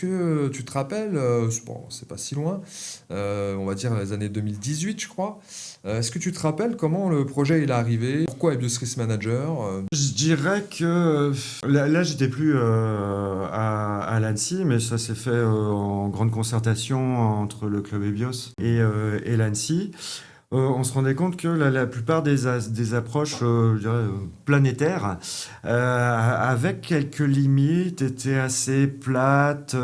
que tu te rappelles, bon, c'est pas si loin, on va dire les années 2018, je crois. Est-ce que tu te rappelles comment le projet il est arrivé? Pourquoi Ebios Risk Manager? Je dirais que là, j'étais plus à l'Annecy, mais ça s'est fait en grande concertation entre le club EBIOS et l'Annecy. On se rendait compte que la plupart des approches, je dirais, planétaires, avec quelques limites, étaient assez plates,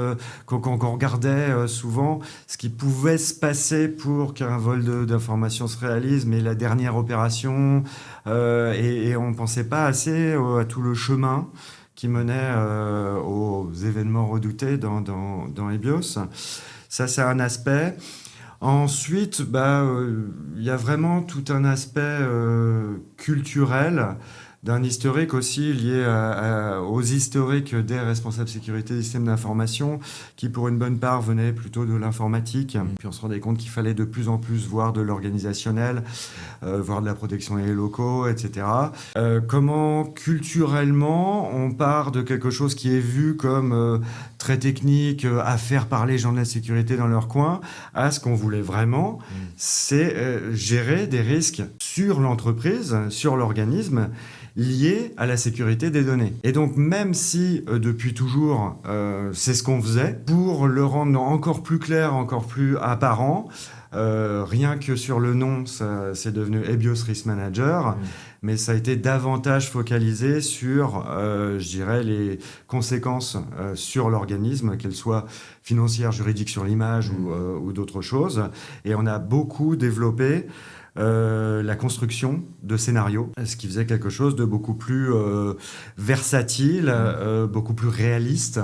qu'on regardait souvent ce qui pouvait se passer pour qu'un vol d'informations se réalise, mais la dernière opération, et on ne pensait pas assez à tout le chemin qui menait aux événements redoutés dans EBIOS. Ça, c'est un aspect. Ensuite, il y a vraiment tout un aspect culturel, d'un historique aussi lié aux historiques des responsables sécurité des systèmes d'information, qui pour une bonne part venaient plutôt de l'informatique. Puis on se rendait compte qu'il fallait de plus en plus voir de l'organisationnel, voir de la protection des locaux, etc. Comment culturellement on part de quelque chose qui est vu comme très technique, à faire parler les gens de la sécurité dans leur coin, à ce qu'on voulait vraiment, c'est gérer des risques sur l'entreprise, sur l'organisme, liés à la sécurité des données. Et donc même si depuis toujours c'est ce qu'on faisait, pour le rendre encore plus clair, encore plus apparent, rien que sur le nom, c'est devenu EBIOS Risk Manager, mais ça a été davantage focalisé sur, je dirais, les conséquences sur l'organisme, qu'elles soient financières, juridiques sur l'image ou d'autres choses. Et on a beaucoup développé la construction de scénarios, ce qui faisait quelque chose de beaucoup plus versatile, beaucoup plus réaliste.